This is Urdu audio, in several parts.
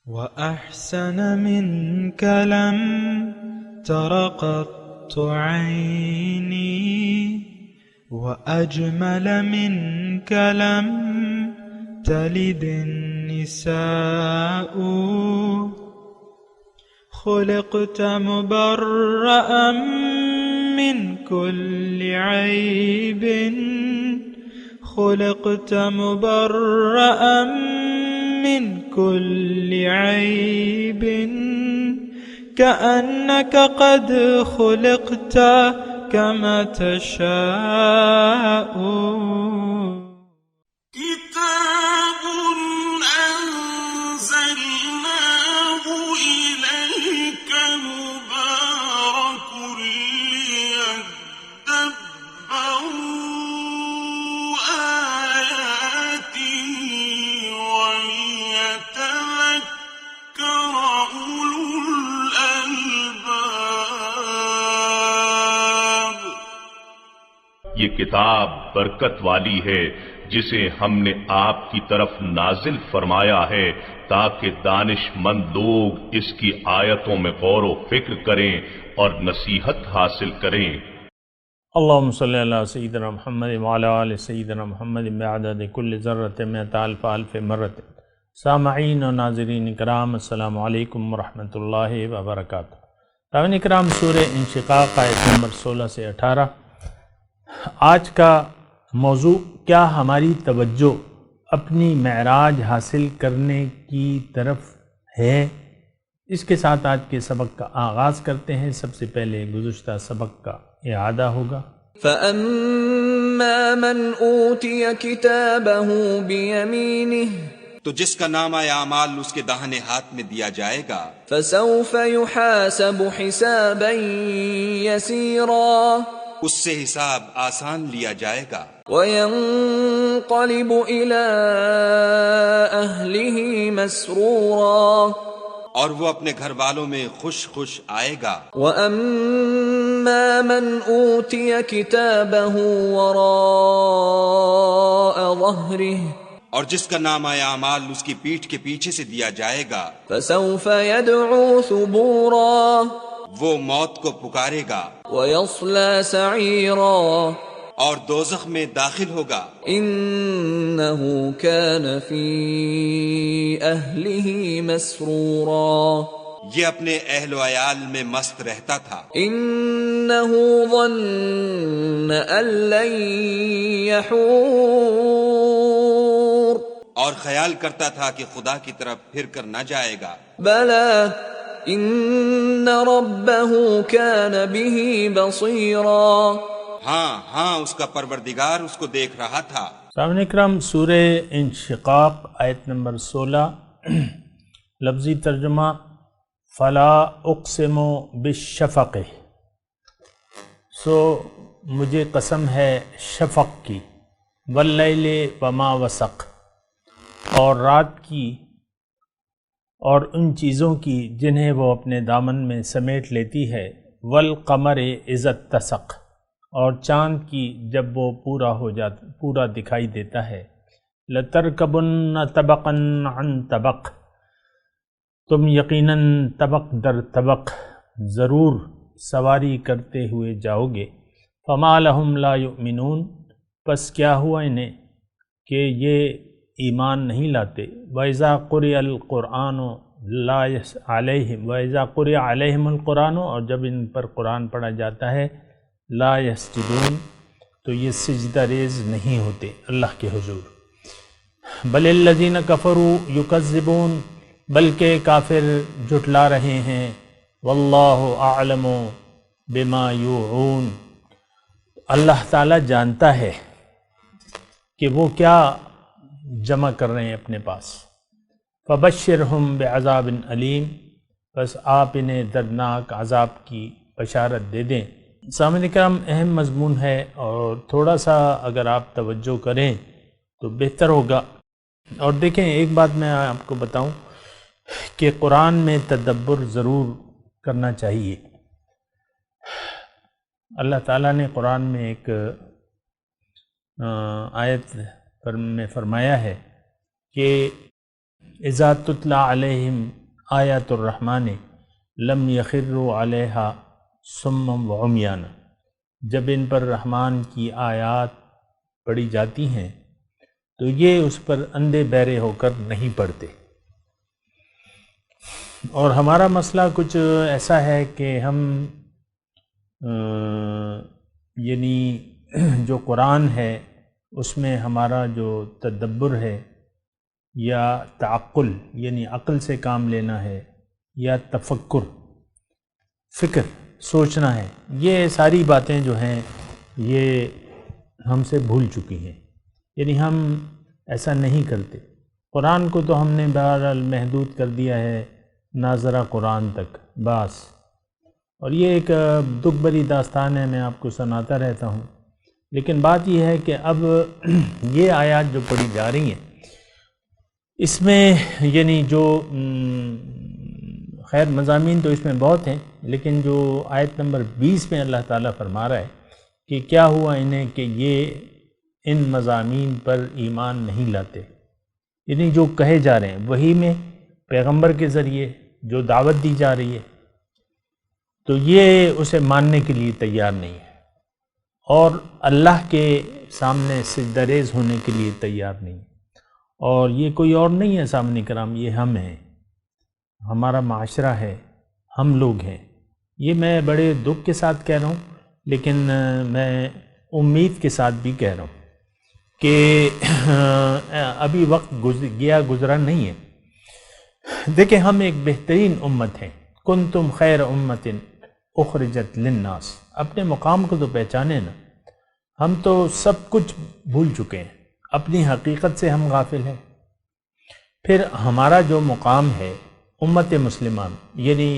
وأحسن منك لم تر قط عيني وأجمل منك لم تلد النساء خلقت مبرأ من كل عيب خلقت مبرأ من كل عيب كأنك قد خلقت كما تشاء كتاب أنزلناه إليك مبارك ليدبروا آياته وليتذكر أولو الألباب۔ یہ کتاب برکت والی ہے جسے ہم نے آپ کی طرف نازل فرمایا ہے تاکہ دانش مند لوگ اس کی آیتوں میں غور و فکر کریں اور نصیحت حاصل کریں۔ اللہم صلی اللہ سیدنا محمد وعلی آل سیدنا محمد بعدد کل ذرۃ مئۃ الف الف مرۃ۔ سامعین و ناظرین کرام، السلام علیکم ورحمۃ اللہ وبرکاتہ۔ سامعین کرام، سورہ انشقاق آیت نمبر 16 سے 18۔ آج کا موضوع کیا ہماری توجہ اپنی معراج حاصل کرنے کی طرف ہے؟ اس کے ساتھ آج کے سبق کا آغاز کرتے ہیں۔ سب سے پہلے گزشتہ سبق کا اعادہ ہوگا۔ فَأَمَّا مَنْ أُوتِيَ كِتَابَهُ بِيَمِينِهِ تو جس کا نامہ اعمال اس کے داہنے ہاتھ میں دیا جائے گا فَسَوْفَ يُحَاسَبُ حِسَابًا يَسِيرًا اس سے حساب آسان لیا جائے گا وَيَنْقَلِبُ إِلَىٰ أَهْلِهِ مَسْرُورًا اور وہ اپنے گھر والوں میں خوش خوش آئے گا۔ وَأَمَّا مَنْ أُوتِيَ كِتَابَهُ وَرَاءَ ظَهْرِهِ اور جس کا نامہ اعمال اس کی پیٹھ کے پیچھے سے دیا جائے گا فَسَوْفَ يَدْعُو ثُبُورًا وہ موت کو پکارے گا وَيَصْلَى سَعِيرًا اور دوزخ میں داخل ہوگا۔ إِنَّهُ كَانَ فِي أَهْلِهِ مَسْرُورًا یہ اپنے اہل و عیال میں مست رہتا تھا۔ إِنَّهُ ظَنَّ أَن لَّن يَحُورَ اور خیال کرتا تھا کہ خدا کی طرف پھر کر نہ جائے گا۔ بَلَى إِنَّ رَبَّهُ كَانَ بِهِ بَصِيرًا ہاں اس کا پروردگار اس کو دیکھ رہا تھا۔ سامعین اکرام، سورہ انشقاق آیت نمبر 16۔ لفظی ترجمہ: فلا اقسم بالشفق، سو مجھے قسم ہے شفق کی، واللیل وما وسق، اور رات کی اور ان چیزوں کی جنہیں وہ اپنے دامن میں سمیٹ لیتی ہے، والقمر اذا اتسق، اور چاند کی جب وہ پورا دکھائی دیتا ہے، لترکبن طبقا عن طبق، تم یقیناً طبق در طبق ضرور سواری کرتے ہوئے جاؤ گے۔ فما لہم لا یؤمنون، پس کیا ہوا انہیں کہ یہ ایمان نہیں لاتے۔ وَإِذَا قُرِئَ الْقُرْآنُ لَا عَلَيْهِمْ وَإِذَا قُرِئَ عَلَيْهِمُ الْقُرْآنُ، اور جب ان پر قرآن پڑھا جاتا ہے، لا یسجدون، تو یہ سجدہ ریز نہیں ہوتے اللہ کے حضور۔ بل الذین کفروا یکذبون، بلکہ کافر جھٹلا رہے ہیں۔ واللہ اعلم بما یوعون، اللہ تعالیٰ جانتا ہے کہ وہ کیا جمع کر رہے ہیں اپنے پاس۔ فبشرہم بعذاب علیم، بس آپ انہیں دردناک عذاب کی بشارت دے دیں۔ سامعین کرام، اہم مضمون ہے اور تھوڑا سا اگر آپ توجہ کریں تو بہتر ہوگا۔ اور دیکھیں، ایک بات میں آپ کو بتاؤں کہ قرآن میں تدبر ضرور کرنا چاہیے۔ اللہ تعالیٰ نے قرآن میں ایک آیت میں فرمایا ہے کہ اذا تتلا علیہم آیات الرحمن لم یخروا علیہا صما وعمیانا، جب ان پر رحمان کی آیات پڑھی جاتی ہیں تو یہ اس پر اندھے بہرے ہو کر نہیں پڑھتے۔ اور ہمارا مسئلہ کچھ ایسا ہے کہ ہم یعنی جو قرآن ہے اس میں ہمارا جو تدبر ہے یا تعقل یعنی عقل سے کام لینا ہے یا تفکر فکر سوچنا ہے، یہ ساری باتیں جو ہیں یہ ہم سے بھول چکی ہیں، یعنی ہم ایسا نہیں کرتے۔ قرآن کو تو ہم نے بہرحال محدود کر دیا ہے ناظرہ قرآن تک بس، اور یہ ایک دکھ بھری داستان ہے، میں آپ کو سناتا رہتا ہوں۔ لیکن بات یہ ہے کہ اب یہ آیات جو پڑھی جا رہی ہیں اس میں یعنی جو خیر مضامین تو اس میں بہت ہیں، لیکن جو آیت نمبر 20 میں اللہ تعالیٰ فرما رہا ہے کہ کیا ہوا انہیں کہ یہ ان مضامین پر ایمان نہیں لاتے، یعنی جو کہے جا رہے ہیں وحی میں پیغمبر کے ذریعے جو دعوت دی جا رہی ہے تو یہ اسے ماننے کے لیے تیار نہیں ہے، اور اللہ کے سامنے سجدہ ریز ہونے کے لیے تیار نہیں ہے۔ اور یہ کوئی اور نہیں ہے سامنے کرام، یہ ہم ہیں، ہمارا معاشرہ ہے، ہم لوگ ہیں۔ یہ میں بڑے دکھ کے ساتھ کہہ رہا ہوں، لیکن میں امید کے ساتھ بھی کہہ رہا ہوں کہ ابھی وقت گزرا نہیں ہے۔ دیکھیں ہم ایک بہترین امت ہیں، کنتم خیر امت اخرجت للناس، اپنے مقام کو تو پہچانے نا، ہم تو سب کچھ بھول چکے ہیں، اپنی حقیقت سے ہم غافل ہیں۔ پھر ہمارا جو مقام ہے امت مسلمان یعنی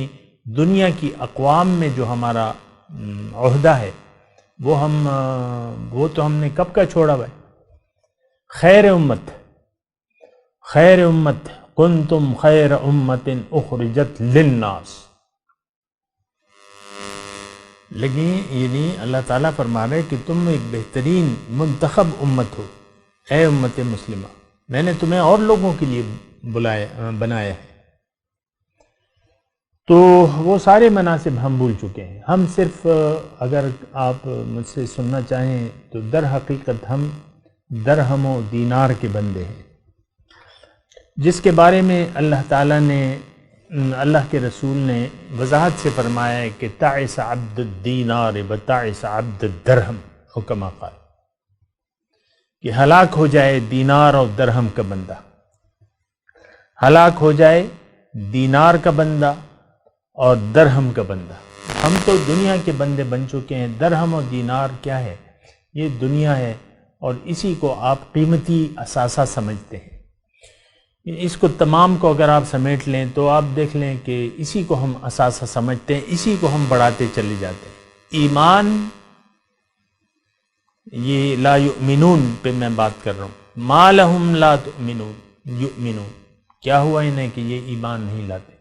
دنیا کی اقوام میں جو ہمارا عہدہ ہے وہ تو ہم نے کب کا چھوڑا ہوا ہے۔ خیر امت کنتم خیر امت اخرجت للناس، لیکن یعنی اللہ تعالیٰ فرما رہے کہ تم ایک بہترین منتخب امت ہو، اے امت مسلمہ، میں نے تمہیں اور لوگوں کے لیے بنایا ہے۔ تو وہ سارے مناسب ہم بھول چکے ہیں۔ ہم صرف اگر آپ مجھ سے سننا چاہیں تو در حقیقت ہم درہم و دینار کے بندے ہیں، جس کے بارے میں اللہ تعالیٰ نے اللہ کے رسول نے وضاحت سے فرمایا ہے کہ تعس عبد الدینار بتعس عبد الدرہم، او کما قال، کہ ہلاک ہو جائے دینار اور درہم کا بندہ، ہلاک ہو جائے دینار کا بندہ اور درہم کا بندہ۔ ہم تو دنیا کے بندے بن چکے ہیں۔ درہم اور دینار کیا ہے؟ یہ دنیا ہے، اور اسی کو آپ قیمتی اثاثہ سمجھتے ہیں۔ اس کو تمام کو اگر آپ سمیٹ لیں تو آپ دیکھ لیں کہ اسی کو ہم اثاثہ سمجھتے ہیں، اسی کو ہم بڑھاتے چلے جاتے ہیں۔ ایمان، یہ لا یؤمنون پہ میں بات کر رہا ہوں، ما لہم لا تؤمنون یؤمنون، کیا ہوا انہیں کہ یہ ایمان نہیں لاتے؟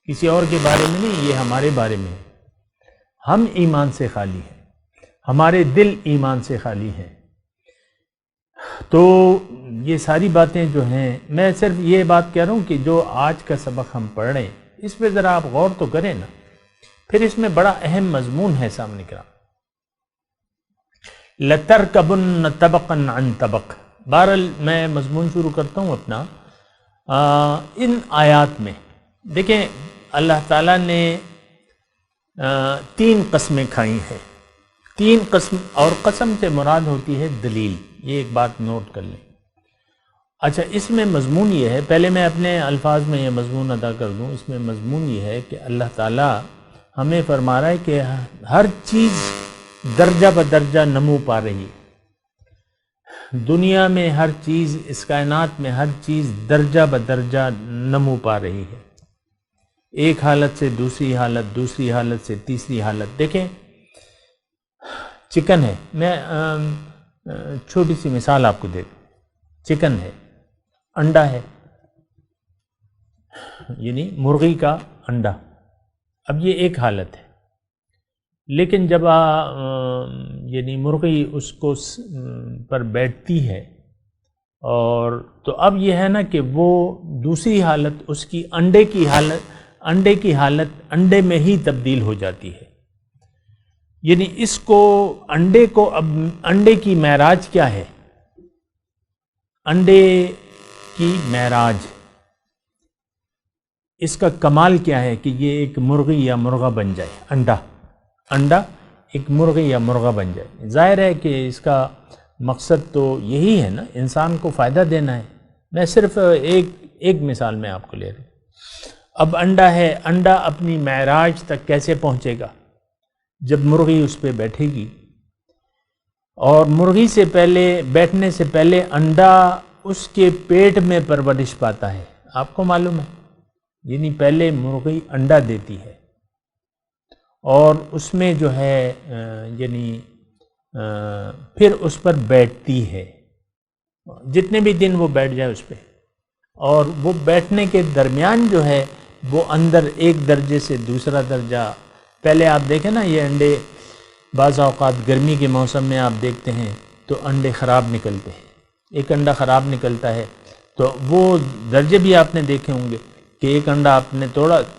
کسی اور کے بارے میں نہیں، یہ ہمارے بارے میں ہے۔ ہم ایمان سے خالی ہیں، ہمارے دل ایمان سے خالی ہیں۔ تو یہ ساری باتیں جو ہیں، میں صرف یہ بات کہہ رہا ہوں کہ جو آج کا سبق ہم پڑھ رہے ہیں اس پہ ذرا آپ غور تو کریں نا، پھر اس میں بڑا اہم مضمون ہے سامنے کرام، لَتَرْكَبُنَّ طَبَقًا عَنْ طَبَقٍ۔ بہرحال میں مضمون شروع کرتا ہوں اپنا۔ ان آیات میں دیکھیں اللہ تعالیٰ نے 3 قسمیں کھائی ہیں، 3 قسم، اور قسم سے مراد ہوتی ہے دلیل، یہ ایک بات نوٹ کر لیں۔ اچھا، اس میں مضمون یہ ہے، پہلے میں اپنے الفاظ میں یہ مضمون ادا کر دوں، اس میں مضمون یہ ہے کہ اللہ تعالیٰ ہمیں فرما رہا ہے کہ ہر چیز درجہ بدرجہ نمو پا رہی ہے۔ دنیا میں ہر چیز، اس کائنات میں ہر چیز درجہ بدرجہ نمو پا رہی ہے، ایک حالت سے دوسری حالت، دوسری حالت سے تیسری حالت۔ دیکھیں چکن ہے، میں چھوٹی سی مثال آپ کو دے دوں، چکن ہے، انڈا ہے، یعنی مرغی کا انڈا، اب یہ ایک حالت ہے، لیکن جب یعنی مرغی اس کو پر بیٹھتی ہے اور تو اب یہ ہے نا کہ وہ دوسری حالت اس کی انڈے کی حالت انڈے میں ہی تبدیل ہو جاتی ہے. یعنی اس کو اب انڈے کی معراج کیا ہے؟ انڈے کی معراج اس کا کمال کیا ہے کہ یہ ایک مرغی یا مرغہ بن جائے. انڈا ایک مرغی یا مرغہ بن جائے. ظاہر ہے کہ اس کا مقصد تو یہی ہے نا، انسان کو فائدہ دینا ہے. میں صرف ایک مثال میں آپ کو لے رہا ہوں. اب انڈا ہے، انڈا اپنی معراج تک کیسے پہنچے گا؟ جب مرغی اس پہ بیٹھے گی، اور مرغی سے پہلے بیٹھنے سے پہلے انڈا اس کے پیٹ میں پرورش پاتا ہے. آپ کو معلوم ہے، یعنی پہلے مرغی انڈا دیتی ہے اور اس میں جو ہے یعنی پھر اس پر بیٹھتی ہے، جتنے بھی دن وہ بیٹھ جائے اس پہ. اور وہ بیٹھنے کے درمیان جو ہے وہ اندر ایک درجے سے دوسرا درجہ، پہلے آپ دیکھیں نا یہ انڈے بعض اوقات گرمی کے موسم میں آپ دیکھتے ہیں تو انڈے خراب نکلتے ہیں. ایک انڈا خراب نکلتا ہے تو وہ درجے بھی آپ نے دیکھے ہوں گے کہ ایک انڈا آپ نے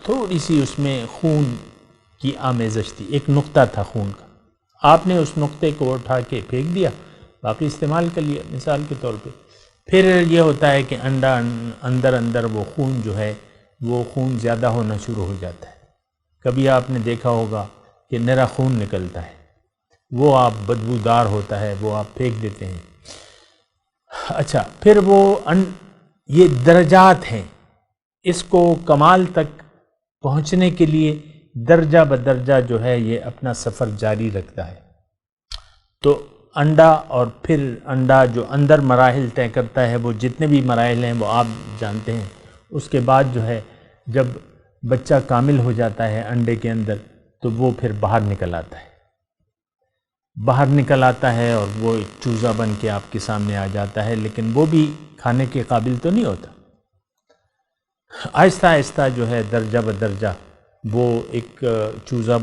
تھوڑی سی اس میں خون کی آمیزش تھی، ایک نقطہ تھا خون کا، آپ نے اس نقطے کو اٹھا کے پھینک دیا، باقی استعمال کر لیا مثال کے طور پہ. پھر یہ ہوتا ہے کہ انڈا اندر وہ خون جو ہے وہ خون زیادہ ہونا شروع ہو جاتا ہے. کبھی آپ نے دیکھا ہوگا کہ نرا خون نکلتا ہے، وہ آپ بدبودار ہوتا ہے، وہ آپ پھینک دیتے ہیں. اچھا، پھر وہ یہ درجات ہیں. اس کو کمال تک پہنچنے کے لیے درجہ بدرجہ جو ہے یہ اپنا سفر جاری رکھتا ہے. تو انڈا، اور پھر انڈا جو اندر مراحل طے کرتا ہے، وہ جتنے بھی مراحل ہیں وہ آپ جانتے ہیں. اس کے بعد جو ہے جب بچہ کامل ہو جاتا ہے انڈے کے اندر تو وہ پھر باہر نکل آتا ہے اور وہ ایک چوزا بن کے آپ کے سامنے آ جاتا ہے، لیکن وہ بھی کھانے کے قابل تو نہیں ہوتا. آہستہ آہستہ جو ہے درجہ بدرجہ وہ ایک چوزا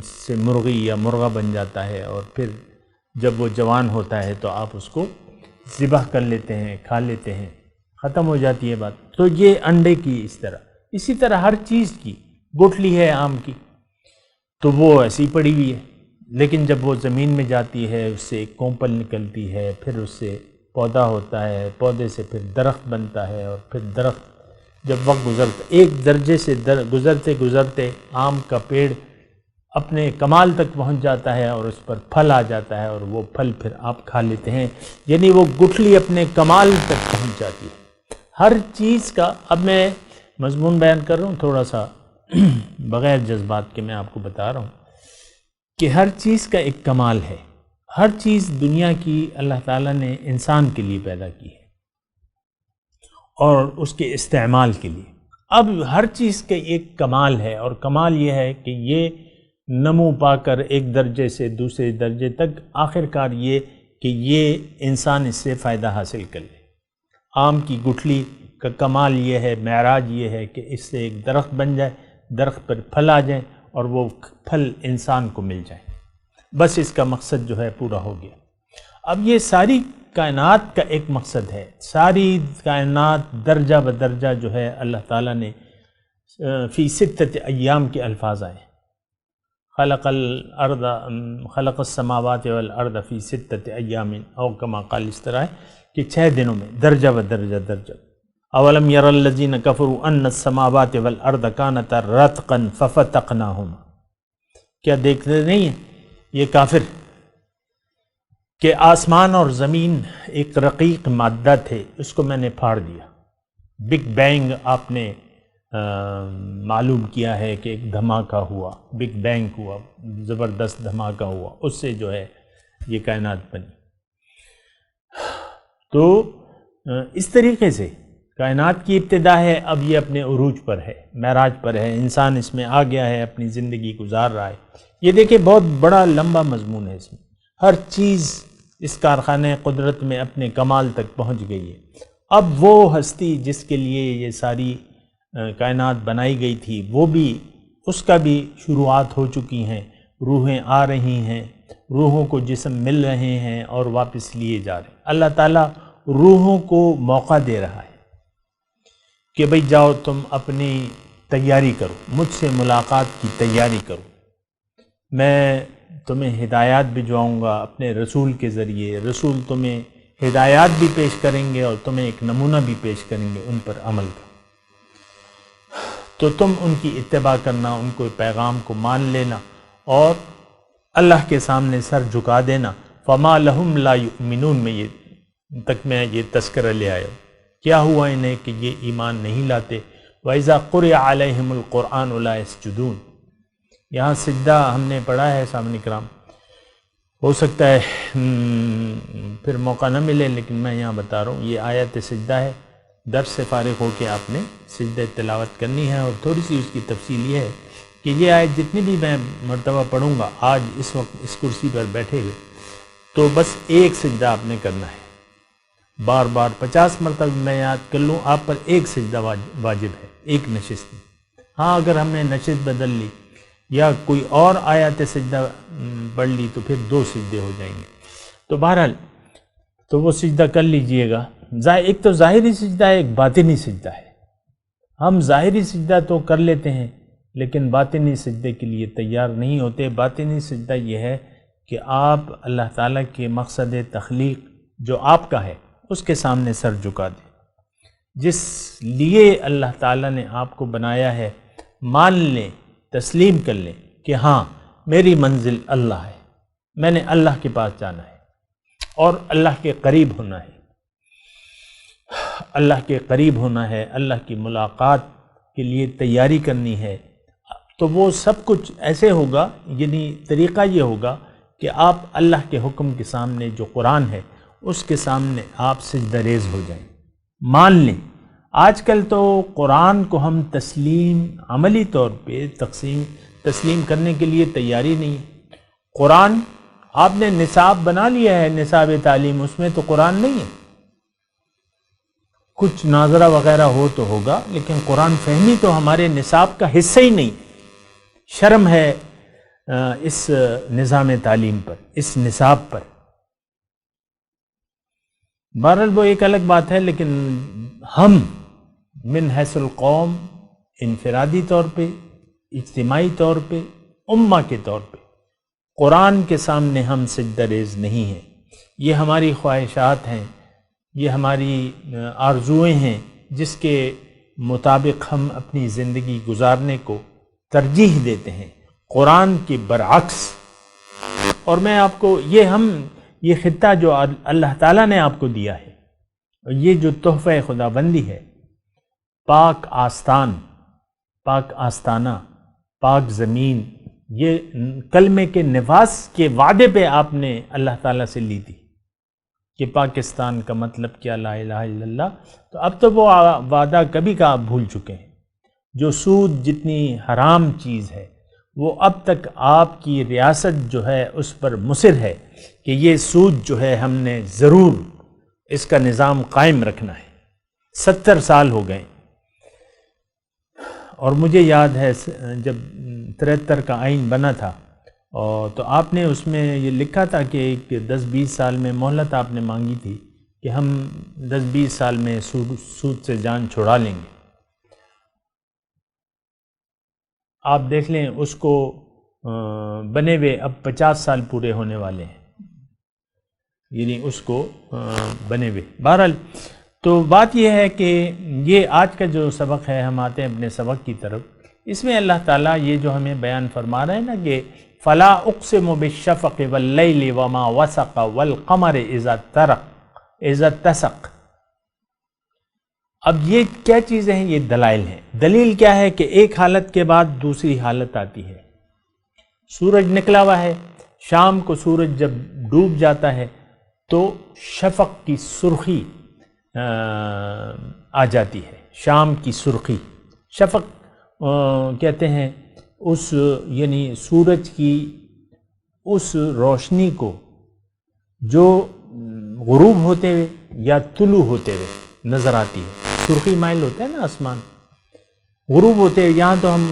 سے مرغی یا مرغہ بن جاتا ہے، اور پھر جب وہ جوان ہوتا ہے تو آپ اس کو ذبح کر لیتے ہیں، کھا لیتے ہیں، ختم ہو جاتی ہے بات. تو یہ انڈے کی اسی طرح ہر چیز کی گٹھلی ہے آم کی تو وہ ایسی پڑی ہوئی ہے، لیکن جب وہ زمین میں جاتی ہے اس سے ایک کونپل نکلتی ہے، پھر اس سے پودا ہوتا ہے، پودے سے پھر درخت بنتا ہے، اور پھر درخت جب وقت گزرتا ایک درجے سے گزرتے گزرتے آم کا پیڑ اپنے کمال تک پہنچ جاتا ہے اور اس پر پھل آ جاتا ہے، اور وہ پھل پھر آپ کھا لیتے ہیں. یعنی وہ گٹھلی اپنے کمال تک پہنچ جاتی ہے ہر چیز کا. اب میں مضمون بیان کر رہا ہوں تھوڑا سا بغیر جذبات کے، میں آپ کو بتا رہا ہوں کہ ہر چیز کا ایک کمال ہے. ہر چیز دنیا کی اللہ تعالیٰ نے انسان کے لیے پیدا کی ہے اور اس کے استعمال کے لیے. اب ہر چیز کا ایک کمال ہے، اور کمال یہ ہے کہ یہ نمو پا کر ایک درجے سے دوسرے درجے تک آخر کار یہ کہ یہ انسان اس سے فائدہ حاصل کر لے. آم کی گٹھلی کا کمال یہ ہے، معراج یہ ہے کہ اس سے ایک درخت بن جائے، درخت پر پھل آ جائیں اور وہ پھل انسان کو مل جائیں. بس اس کا مقصد جو ہے پورا ہو گیا. اب یہ ساری کائنات کا ایک مقصد ہے. ساری کائنات درجہ بدرجہ جو ہے اللہ تعالیٰ نے فی ستۃ ایام کے الفاظ آئے. خلق السماوات والارض فی ستۃ ایام، او کما قال، اس طرح ہے کہ 6 دنوں میں درجہ بدرجہ درجہ. اولم یر الذین کفروا ان السماوات والارض کانتا رتقا ففتقناہما. کیا دیکھتے نہیں ہیں یہ کافر کہ آسمان اور زمین ایک رقیق مادہ تھے، اس کو میں نے پھاڑ دیا. بگ بینگ آپ نے معلوم کیا ہے کہ ایک دھماکہ ہوا، بگ بینگ ہوا، زبردست دھماکہ ہوا، اس سے جو ہے یہ کائنات بنی. تو اس طریقے سے کائنات کی ابتدا ہے. اب یہ اپنے عروج پر ہے، معراج پر ہے، انسان اس میں آ گیا ہے، اپنی زندگی گزار رہا ہے. یہ دیکھیں بہت بڑا لمبا مضمون ہے اس میں. ہر چیز اس کارخانے قدرت میں اپنے کمال تک پہنچ گئی ہے. اب وہ ہستی جس کے لیے یہ ساری کائنات بنائی گئی تھی، وہ بھی اس کا بھی شروعات ہو چکی ہیں. روحیں آ رہی ہیں، روحوں کو جسم مل رہے ہیں اور واپس لیے جا رہے ہیں. اللہ تعالیٰ روحوں کو موقع دے رہا ہے کہ بھئی جاؤ تم اپنی تیاری کرو، مجھ سے ملاقات کی تیاری کرو، میں تمہیں ہدایات بھجواؤں گا اپنے رسول کے ذریعے، رسول تمہیں ہدایات بھی پیش کریں گے اور تمہیں ایک نمونہ بھی پیش کریں گے ان پر عمل کا، تو تم ان کی اتباع کرنا، ان کو پیغام کو مان لینا اور اللہ کے سامنے سر جھکا دینا۔ فما لہم لا یؤمنون میں یہ تک میں یہ تذکرہ لے آیا، کیا ہوا انہیں کہ یہ ایمان نہیں لاتے۔ وَإِذَا قُرِئَ عَلَيْهِمُ الْقُرْآنُ لَا يَسْجُدُونَ، یہاں سجدہ ہم نے پڑھا ہے سامنے کرام، ہو سکتا ہے پھر موقع نہ ملے، لیکن میں یہاں بتا رہا ہوں یہ آیت سجدہ ہے۔ درس سے فارغ ہو کے آپ نے سجدہ تلاوت کرنی ہے، اور تھوڑی سی اس کی تفصیل یہ ہے کہ یہ آیت جتنی بھی میں مرتبہ پڑھوں گا آج اس وقت اس کرسی پر بیٹھے ہوئے، تو بس ایک سجدہ آپ نے کرنا ہے، بار بار 50 مرتبہ میں یاد کر لوں آپ پر ایک سجدہ واجب ہے ایک نشست میں۔ ہاں اگر ہم نے نشست بدل لی یا کوئی اور آیات سجدہ پڑھ لی تو پھر 2 سجدے ہو جائیں گے، تو بہرحال تو وہ سجدہ کر لیجئے گا۔ ایک تو ظاہری سجدہ ہے، ایک باطنی سجدہ ہے۔ ہم ظاہری سجدہ تو کر لیتے ہیں لیکن باطنی سجدے کے لیے تیار نہیں ہوتے۔ باطنی سجدہ یہ ہے کہ آپ اللہ تعالیٰ کے مقصد تخلیق جو آپ کا ہے اس کے سامنے سر جھکا دیں، جس لیے اللہ تعالیٰ نے آپ کو بنایا ہے مان لیں، تسلیم کر لیں کہ ہاں میری منزل اللہ ہے، میں نے اللہ کے پاس جانا ہے اور اللہ کے قریب ہونا ہے، اللہ کے قریب ہونا ہے، اللہ کی ملاقات کے لیے تیاری کرنی ہے۔ تو وہ سب کچھ ایسے ہوگا، یعنی طریقہ یہ ہوگا کہ آپ اللہ کے حکم کے سامنے جو قرآن ہے اس کے سامنے آپ سجدہ ریز ہو جائیں، مان لیں۔ آج کل تو قرآن کو ہم عملی طور پہ تسلیم کرنے کے لیے تیاری نہیں ہے۔ قرآن آپ نے نصاب بنا لیا ہے، نصاب تعلیم، اس میں تو قرآن نہیں ہے، کچھ ناظرہ وغیرہ ہو تو ہوگا لیکن قرآن فہمی تو ہمارے نصاب کا حصہ ہی نہیں۔ شرم ہے اس نظام تعلیم پر، اس نصاب پر۔ بہرحال وہ ایک الگ بات ہے، لیکن ہم من حیث القوم انفرادی طور پہ، اجتماعی طور پہ، امہ کے طور پہ قرآن کے سامنے ہم سجدہ ریز نہیں ہیں۔ یہ ہماری خواہشات ہیں، یہ ہماری آرزوئیں ہیں جس کے مطابق ہم اپنی زندگی گزارنے کو ترجیح دیتے ہیں قرآن کے برعکس۔ اور میں آپ کو یہ خطہ جو اللہ تعالیٰ نے آپ کو دیا ہے، اور یہ جو تحفہ خدا بندی ہے، پاک آستان، پاک آستانہ، پاک زمین، یہ کلمے کے نفاذ کے وعدے پہ آپ نے اللہ تعالیٰ سے لی تھی کہ پاکستان کا مطلب کیا، لا الہ الا اللہ۔ تو اب تو وہ وعدہ کبھی کا آپ بھول چکے ہیں۔ جو سود جتنی حرام چیز ہے وہ اب تک آپ کی ریاست جو ہے اس پر مصر ہے کہ یہ سود جو ہے ہم نے ضرور اس کا نظام قائم رکھنا ہے۔ 70 سال ہو گئے، اور مجھے یاد ہے جب 73 کا آئین بنا تھا، اور تو آپ نے اس میں یہ لکھا تھا کہ ایک 10-20 سال میں مہلت آپ نے مانگی تھی کہ ہم 10-20 سال میں سود سے جان چھڑا لیں گے۔ آپ دیکھ لیں اس کو بنے ہوئے اب 50 سال پورے ہونے والے ہیں، یعنی اس کو بنے ہوئے۔ بہرحال تو بات یہ ہے کہ یہ آج کا جو سبق ہے، ہم آتے ہیں اپنے سبق کی طرف۔ اس میں اللہ تعالیٰ یہ جو ہمیں بیان فرما رہے ہیں نا کہ فلا اقسم بالشفق واللیل وما وسق والقمر اذا اتسق۔ اب یہ کیا چیزیں ہیں؟ یہ دلائل ہیں۔ دلیل کیا ہے کہ ایک حالت کے بعد دوسری حالت آتی ہے۔ سورج نکلا ہوا ہے، شام کو سورج جب ڈوب جاتا ہے تو شفق کی سرخی آ جاتی ہے، شام کی سرخی۔ شفق کہتے ہیں اس یعنی سورج کی اس روشنی کو جو غروب ہوتے ہوئے یا طلوع ہوتے ہوئے نظر آتی ہے۔ سرخی مائل ہوتا ہے نا آسمان، غروب ہوتے ہیں۔ یہاں تو ہم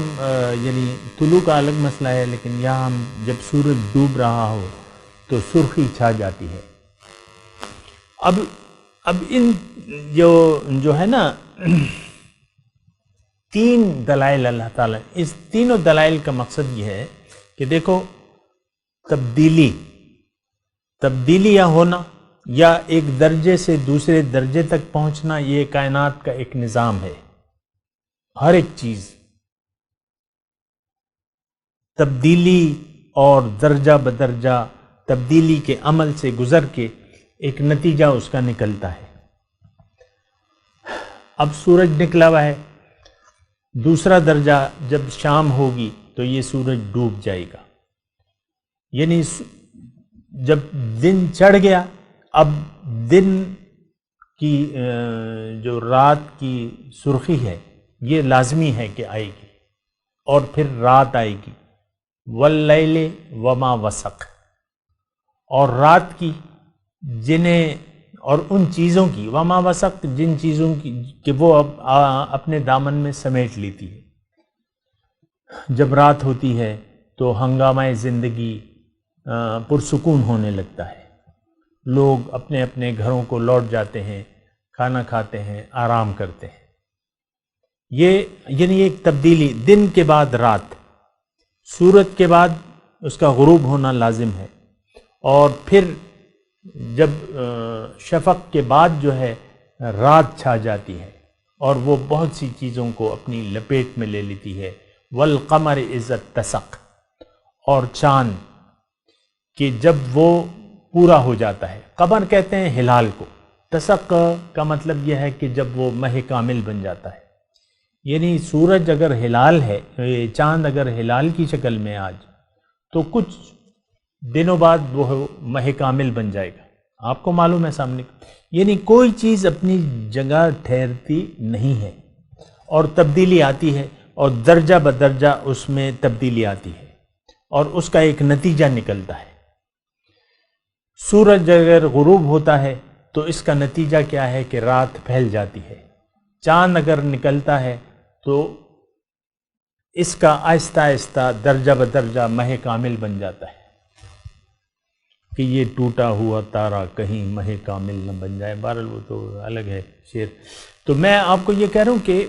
یعنی طلوع کا الگ مسئلہ ہے، لیکن یہاں ہم جب سورج ڈوب رہا ہو تو سرخی چھا جاتی ہے۔ اب اب ان جو ہے نا تین دلائل اللہ تعالیٰ، اس تینوں دلائل کا مقصد یہ ہے کہ دیکھو تبدیلیاں ہونا یا ایک درجے سے دوسرے درجے تک پہنچنا، یہ کائنات کا ایک نظام ہے. ہر ایک چیز تبدیلی اور درجہ بدرجہ تبدیلی کے عمل سے گزر کے ایک نتیجہ اس کا نکلتا ہے. اب سورج نکلا ہوا ہے، دوسرا درجہ جب شام ہوگی تو یہ سورج ڈوب جائے گا. یعنی جب دن چڑھ گیا، اب دن کی جو رات کی سرخی ہے یہ لازمی ہے کہ آئے گی، اور پھر رات آئے گی. واللیل وما وسق، اور رات کی جنہیں اور ان چیزوں کی، وما وسق جن چیزوں کی کہ وہ اب اپنے دامن میں سمیٹ لیتی ہے. جب رات ہوتی ہے تو ہنگامہ زندگی پرسکون ہونے لگتا ہے، لوگ اپنے اپنے گھروں کو لوٹ جاتے ہیں، کھانا کھاتے ہیں، آرام کرتے ہیں. یہ یعنی ایک تبدیلی، دن کے بعد رات، سورج کے بعد اس کا غروب ہونا لازم ہے، اور پھر جب شفق کے بعد جو ہے رات چھا جاتی ہے اور وہ بہت سی چیزوں کو اپنی لپیٹ میں لے لیتی ہے. والقمر اذا اتسق، اور چاند کہ جب وہ پورا ہو جاتا ہے. قمر کہتے ہیں ہلال کو، تسق کا مطلب یہ ہے کہ جب وہ ماہ کامل بن جاتا ہے. یعنی سورج اگر ہلال ہے، چاند اگر ہلال کی شکل میں آج، تو کچھ دنوں بعد وہ ماہ کامل بن جائے گا. آپ کو معلوم ہے سامنے، یعنی کوئی چیز اپنی جگہ ٹھہرتی نہیں ہے، اور تبدیلی آتی ہے، اور درجہ بدرجہ اس میں تبدیلی آتی ہے، اور اس کا ایک نتیجہ نکلتا ہے. سورج اگر غروب ہوتا ہے تو اس کا نتیجہ کیا ہے کہ رات پھیل جاتی ہے. چاند اگر نکلتا ہے تو اس کا آہستہ آہستہ درجہ بدرجہ ماہ کامل بن جاتا ہے کہ یہ ٹوٹا ہوا تارا کہیں ماہ کامل نہ بن جائے. بہرحال وہ تو الگ ہے شعر. تو میں آپ کو یہ کہہ رہا ہوں کہ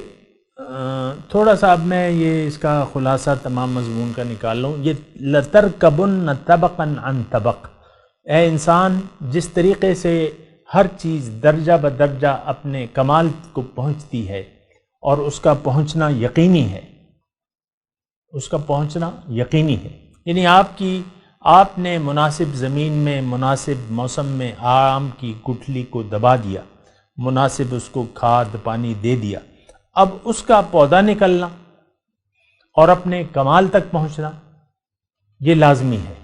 تھوڑا سا اب میں یہ اس کا خلاصہ تمام مضمون کا نکال لوں. یہ لَتَرْكَبُنَّ طَبَقًا عَنْ طَبَقٍ، اے انسان جس طریقے سے ہر چیز درجہ بدرجہ اپنے کمال کو پہنچتی ہے، اور اس کا پہنچنا یقینی ہے، اس کا پہنچنا یقینی ہے. یعنی آپ نے مناسب زمین میں، مناسب موسم میں آم کی گٹھلی کو دبا دیا، مناسب اس کو کھاد پانی دے دیا. اب اس کا پودا نکلنا اور اپنے کمال تک پہنچنا یہ لازمی ہے.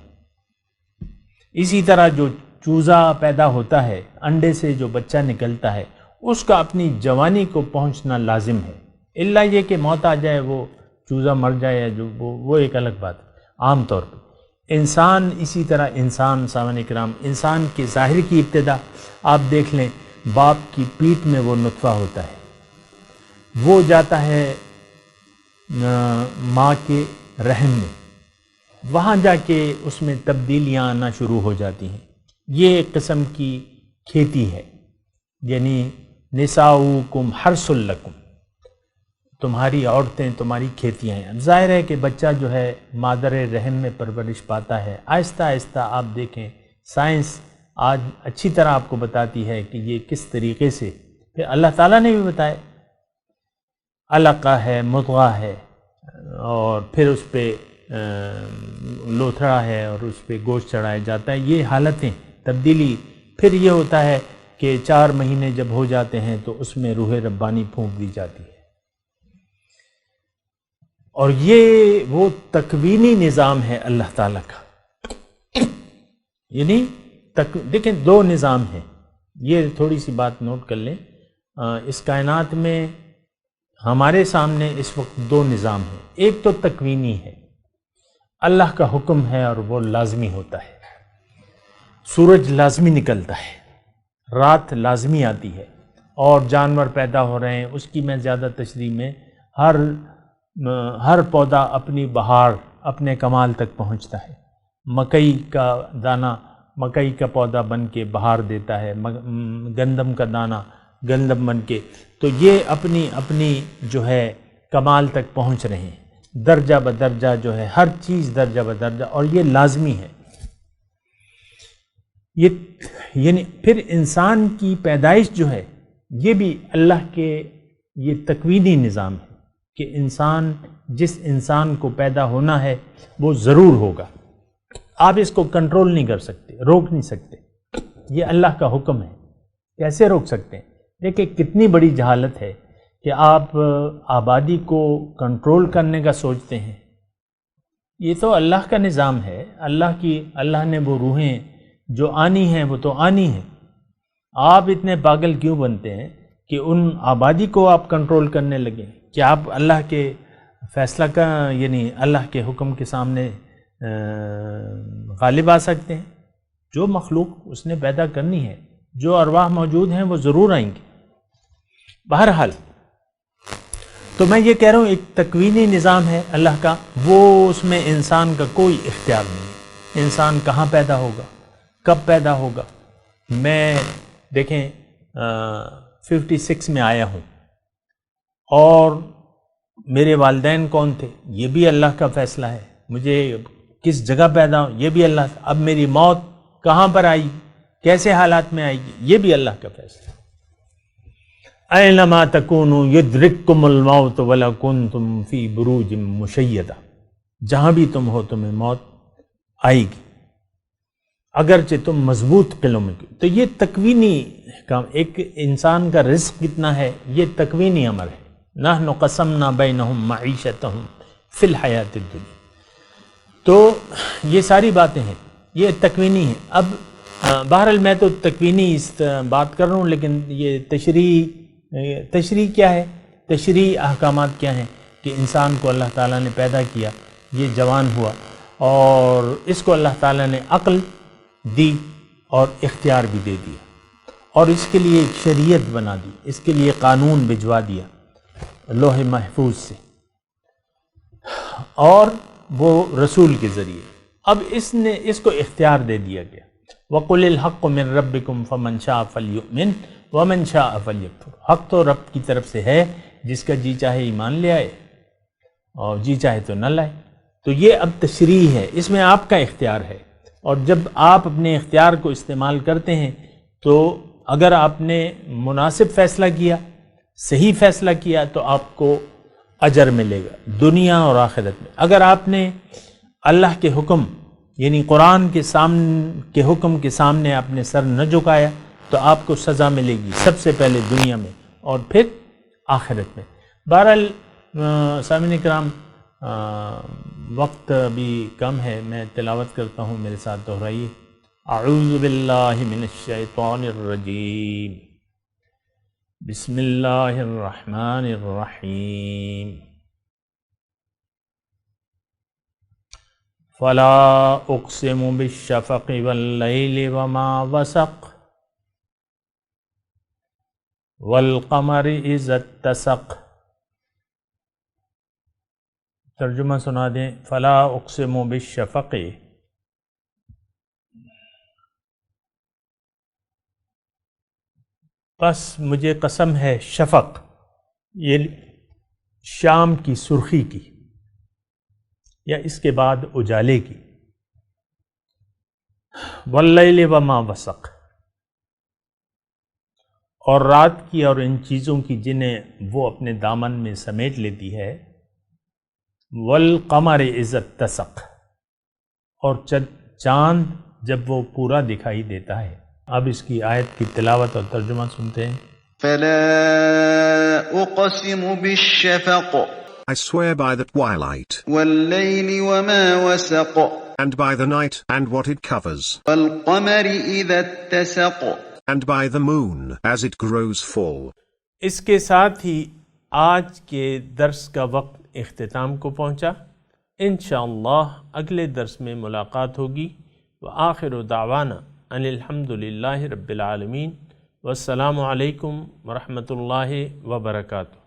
اسی طرح جو چوزا پیدا ہوتا ہے، انڈے سے جو بچہ نکلتا ہے، اس کا اپنی جوانی کو پہنچنا لازم ہے. الا یہ کہ موت آ جائے، وہ چوزا مر جائے، یا جو وہ ایک الگ بات ہے. عام طور پہ انسان اسی طرح، انسان سامعین کرام، انسان کے ظاہر کی ابتدا آپ دیکھ لیں، باپ کی پیٹھ میں وہ نطفہ ہوتا ہے، وہ جاتا ہے ماں کے رحم میں، وہاں جا کے اس میں تبدیلیاں آنا شروع ہو جاتی ہیں. یہ ایک قسم کی کھیتی ہے. یعنی نساؤکم حرث لکم، تمہاری عورتیں تمہاری کھیتیاں ہیں. ظاہر ہے کہ بچہ جو ہے مادر رحم میں پرورش پاتا ہے. آہستہ آہستہ آپ دیکھیں، سائنس آج اچھی طرح آپ کو بتاتی ہے کہ یہ کس طریقے سے، پھر اللہ تعالیٰ نے بھی بتایا، علقہ ہے، مضغہ ہے، اور پھر اس پہ لوتھڑا ہے، اور اس پہ گوشت چڑھایا جاتا ہے. یہ حالتیں تبدیلی. پھر یہ ہوتا ہے کہ 4 مہینے جب ہو جاتے ہیں تو اس میں روح ربانی پھونک دی جاتی ہے. اور یہ وہ تکوینی نظام ہے اللہ تعالیٰ کا. یعنی دیکھیں 2 نظام ہیں. یہ تھوڑی سی بات نوٹ کر لیں. اس کائنات میں ہمارے سامنے اس وقت 2 نظام ہیں. ایک تو تکوینی ہے، اللہ کا حکم ہے اور وہ لازمی ہوتا ہے. سورج لازمی نکلتا ہے، رات لازمی آتی ہے، اور جانور پیدا ہو رہے ہیں. اس کی میں زیادہ تشریح میں، ہر پودا اپنی بہار، اپنے کمال تک پہنچتا ہے. مکئی کا دانہ مکئی کا پودا بن کے بہار دیتا ہے، گندم کا دانہ گندم بن کے، تو یہ اپنی اپنی جو ہے کمال تک پہنچ رہے ہیں، درجہ بدرجہ جو ہے ہر چیز درجہ بدرجہ، اور یہ لازمی ہے۔ یہ یعنی پھر انسان کی پیدائش جو ہے یہ بھی اللہ کے یہ تکوینی نظام ہے کہ انسان جس انسان کو پیدا ہونا ہے وہ ضرور ہوگا، آپ اس کو کنٹرول نہیں کر سکتے، روک نہیں سکتے، یہ اللہ کا حکم ہے، کیسے روک سکتے ہیں؟ دیکھیں کتنی بڑی جہالت ہے کہ آپ آبادی کو کنٹرول کرنے کا سوچتے ہیں، یہ تو اللہ کا نظام ہے، اللہ نے وہ روحیں جو آنی ہیں وہ تو آنی ہیں، آپ اتنے پاگل کیوں بنتے ہیں کہ ان آبادی کو آپ کنٹرول کرنے لگیں؟ کہ آپ اللہ کے فیصلہ کا یعنی اللہ کے حکم کے سامنے غالب آ سکتے ہیں؟ جو مخلوق اس نے پیدا کرنی ہے، جو ارواح موجود ہیں وہ ضرور آئیں گے۔ بہرحال تو میں یہ کہہ رہا ہوں ایک تکوینی نظام ہے اللہ کا، وہ اس میں انسان کا کوئی اختیار نہیں ہے، انسان کہاں پیدا ہوگا، کب پیدا ہوگا۔ میں دیکھیں 56 میں آیا ہوں، اور میرے والدین کون تھے یہ بھی اللہ کا فیصلہ ہے، مجھے کس جگہ پیدا ہوں یہ بھی اللہ، اب میری موت کہاں پر آئی، کیسے حالات میں آئے گی، یہ بھی اللہ کا فیصلہ ہے۔ اینما تکونوا یدرککم الموت ولو کنتم فی بروج مشیدہ، جہاں بھی تم ہو تمہیں موت آئے گی اگرچہ تم مضبوط قلعوں میں کی۔ تو یہ تکوینی کام، ایک انسان کا رزق کتنا ہے یہ تکوینی امر ہے۔ نحن قسمنا بینہم معیشتہم فی الحیات الدنیا، تو یہ ساری باتیں ہیں، یہ تکوینی ہیں۔ اب بہرحال میں تو تکوینی بات کر رہا ہوں، لیکن یہ تشریح کیا ہے، تشریح احکامات کیا ہیں کہ انسان کو اللہ تعالیٰ نے پیدا کیا، یہ جوان ہوا، اور اس کو اللہ تعالیٰ نے عقل دی اور اختیار بھی دے دیا، اور اس کے لیے ایک شریعت بنا دی، اس کے لیے قانون بھجوا دیا لوح محفوظ سے، اور وہ رسول کے ذریعے۔ اب اس کو اختیار دے دیا گیا، وَقُلِ الْحَقُّ مِن رَبِّكُمْ فَمَنْ شَاءَ فَلْيُؤْمِنْ وَمَنْ شَاءَ فَلْيَكْفُرْ۔ حق تو رب کی طرف سے ہے، جس کا جی چاہے ایمان لے آئے اور جی چاہے تو نہ لائے۔ تو یہ اب تشریح ہے، اس میں آپ کا اختیار ہے، اور جب آپ اپنے اختیار کو استعمال کرتے ہیں تو اگر آپ نے مناسب فیصلہ کیا، صحیح فیصلہ کیا، تو آپ کو اجر ملے گا دنیا اور آخرت میں۔ اگر آپ نے اللہ کے حکم یعنی قرآن کے حکم کے سامنے آپ نے سر نہ جھکایا تو آپ کو سزا ملے گی، سب سے پہلے دنیا میں اور پھر آخرت میں۔ بہرحال سامعین کرام، وقت ابھی کم ہے، میں تلاوت کرتا ہوں، میرے ساتھ دہرائیے۔ اعوذ باللہ من الشیطان الرجیم، بسم اللہ الرحمن الرحیم۔ فلا اقسم بالشفق واللیل وما وسق والقمر اذا اتسق۔ ترجمہ سنا دیں۔ فلا اقسم بالشفق، بس مجھے قسم ہے شفق، یہ شام کی سرخی کی یا اس کے بعد اجالے کی، واللیل وما وسق، اور رات کی اور ان چیزوں کی جنہیں وہ اپنے دامن میں سمیٹ لیتی ہے، والقمر اذا اتسق، اور چاند جب وہ پورا دکھائی دیتا ہے۔ اب اس کی آیت کی تلاوت اور ترجمہ سنتے ہیں۔ فلا اقسم بالشفق I swear by the twilight, والليل وما وسق and by the night, and what it covers, والقمر إذا اتسق and by the moon, as it grows full. اس کے ساتھ ہی آج کے درس کا وقت اختتام کو پہنچا۔ انشاءاللہ اگلے درس میں ملاقات ہوگی۔ وآخر دعوانا ان الحمدللہ رب العالمین، والسلام علیکم ورحمۃ اللہ وبرکاتہ۔